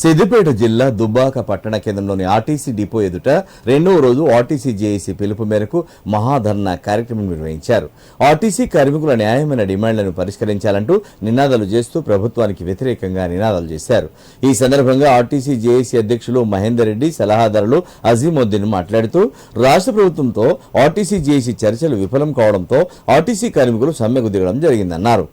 సిద్దిపేట జిల్లా దుబ్బాక పట్టణ కేంద్రంలోని ఆర్టీసీ డిపో ఎదుట రెండవ రోజు ఆర్టీసీ జేఏసీ పిలుపు మేరకు మహాధర్నా కార్యక్రమం నిర్వహించారు. ఆర్టీసీ కార్మికుల న్యాయమైన డిమాండ్లను పరిష్కరించాలంటూ నినాదాలు చేస్తూ ప్రభుత్వానికి వ్యతిరేకంగా నినాదాలు చేశారు. ఈ సందర్భంగా ఆర్టీసీ జేఏసీ అధ్యక్షులు మహేందర్ రెడ్డి, సలహాదారులు అజీముద్దీన్ మాట్లాడుతూ రాష్ట్ర ప్రభుత్వంతో ఆర్టీసీ జేఏసీ చర్చలు విఫలం కావడంతో ఆర్టీసీ కార్మికులు సమ్మెకు దిగడం జరిగిందన్నారు.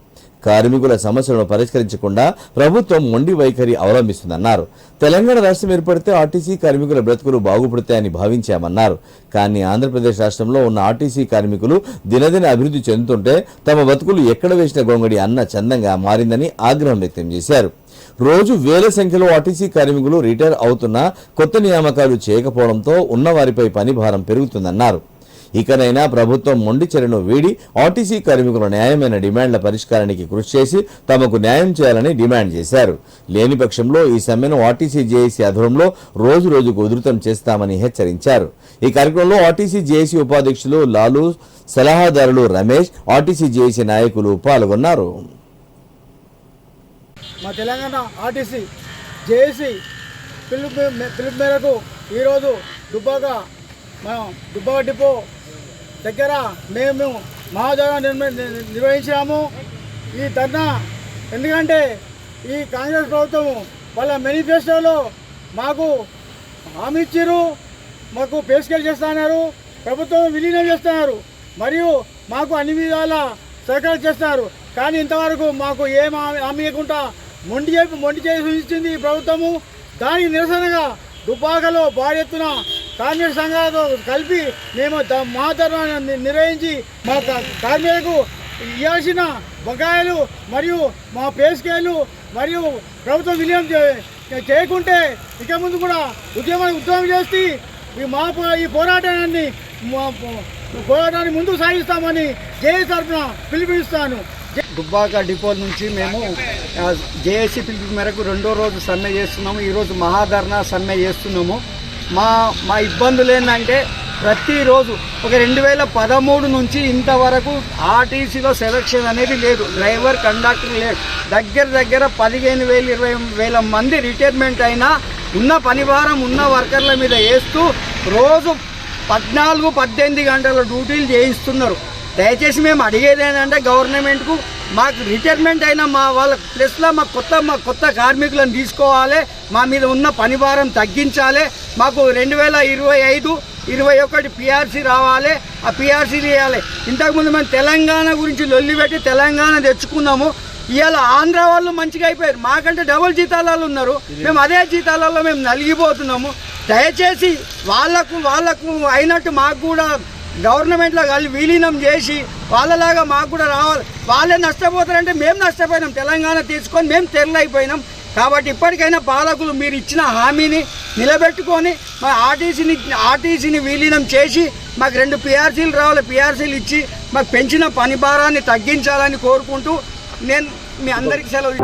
కార్మికుల సమస్యలను పరిష్కరించకుండా ప్రభుత్వం మొండి వైఖరి అవలంబిస్తుందన్నారు. తెలంగాణ రాష్ట్రం ఏర్పడితే ఆర్టీసీ కార్మికుల బ్రతుకులు బాగుపడతాయని భావించామన్నారు. కానీ ఆంధ్రప్రదేశ్ రాష్ట్రంలో ఉన్న ఆర్టీసీ కార్మికులు దినదిన అభివృద్ధి చెందుతుంటే తమ బతుకులు ఎక్కడ వేసిన గొంగడి అన్న చందంగా మారిందని ఆగ్రహం వ్యక్తం చేశారు. రోజు వేల సంఖ్యలో ఆర్టీసీ కార్మికులు రిటైర్ అవుతున్నా కొత్త నియామకాలు చేయకపోవడంతో ఉన్నవారిపై పని భారం పెరుగుతుందన్నారు. ఇకనైనా ప్రభుత్వం మొండి చర్యను వీడి ఆర్టీసీ కార్మికుల న్యాయమైన డిమాండ్ల పరిష్కారానికి కృషి చేసి తమకు న్యాయం చేయాలని డిమాండ్ చేశారు. లేని పక్షంలో ఈ సమ్మెను ఆర్టీసీ జేఏసీ ఆధ్వర్యంలో రోజు రోజుకు ఉధృతం చేస్తామని హెచ్చరించారు. ఈ కార్యక్రమంలో ఆర్టీసీ జేఏసీ ఉపాధ్యక్షులు లాలు, సలహాదారులు రమేష్, ఆర్టీసీ జేఏసీ నాయకులు పాల్గొన్నారు. మా తెలంగాణ ఆర్టీసీ జేఏసీ పిలుపు మేరకు ఈరోజు దుబ్బాక డిపో దగ్గర మేము మహాధర్నా నిర్వహించాము. ఈ ధర్నా ఎందుకంటే ఈ కాంగ్రెస్ ప్రభుత్వం వాళ్ళ మేనిఫెస్టోలో మాకు హామీ ఇచ్చారు, మాకు పే స్కేల్ చేస్తున్నారు, ప్రభుత్వం విలీనం చేస్తున్నారు మరియు మాకు అన్ని విధాల సహకారం చేస్తున్నారు. కానీ ఇంతవరకు మాకు ఏం హామీ ఇవ్వకుండా మొండి చేసి ఇచ్చింది ఈ ప్రభుత్వము. దానికి నిరసనగా దుబ్బాకలో భారీ ఎత్తున కార్మిక సంఘాలతో కలిపి మేము మహాధర్నా నిర్వహించి మా కార్మికులకు ఇవ్వాల్సిన బకాయిలు మరియు మా పే స్కేలు మరియు ప్రభుత్వం విలీనం చేయకుంటే ఇక ముందు కూడా ఉద్యమం చేసి ఈ పోరాటాన్ని ముందుకు సాగిస్తామని జేఏసీ తరఫున పిలుపునిస్తాను. దుబ్బాక డిపో నుంచి మేము జేఏసీ పిలుపు మేరకు రెండో రోజు సమ్మె చేస్తున్నాము. ఈరోజు మహాధర్నా సమ్మె చేస్తున్నాము. మా ఇబ్బందులు ఏంటంటే ప్రతిరోజు ఒక 2013 నుంచి ఇంతవరకు ఆర్టీసీలో సెలక్షన్ అనేది లేదు. డ్రైవర్, కండక్టర్ లేదు. దగ్గర 15,000 20,000 మంది రిటైర్మెంట్ అయినా ఉన్న పనిభారం ఉన్న వర్కర్ల మీద వేస్తూ రోజు 14-18 గంటల డ్యూటీలు చేయిస్తున్నారు. దయచేసి మేము అడిగేది ఏంటంటే గవర్నమెంట్కు మాకు రిటైర్మెంట్ అయిన మా వాళ్ళ ప్లస్లో మా కొత్త కార్మికులను తీసుకోవాలి, మా మీద ఉన్న పనిభారం తగ్గించాలి. మాకు 2025-21 పిఆర్సీ రావాలి, ఆ పిఆర్సీ చేయాలి. ఇంతకుముందు మేము తెలంగాణ గురించి లొల్లి పెట్టి తెలంగాణ తెచ్చుకున్నాము. ఇవాళ ఆంధ్ర వాళ్ళు మంచిగా అయిపోయారు, మాకంటే డబుల్ జీతాలలో ఉన్నారు. మేము అదే జీతాలలో మేము నలిగిపోతున్నాము. దయచేసి వాళ్ళకు అయినట్టు మాకు కూడా గవర్నమెంట్లో కలిసి విలీనం చేసి వాళ్ళలాగా మాకు కూడా రావాలి. వాళ్ళే నష్టపోతారంటే మేము నష్టపోయినాం, తెలంగాణ తీసుకొని మేము తెరలైపోయినాం. కాబట్టి ఇప్పటికైనా పాలకులు మీరు ఇచ్చిన హామీని నిలబెట్టుకొని మా ఆర్టీసీని విలీనం చేసి మాకు 2 పిఆర్సీలు రావాలి, పిఆర్సీలు ఇచ్చి మాకు పెంచిన పని భారాన్ని తగ్గించాలని కోరుకుంటూ నేను మీ అందరికీ సెలవు.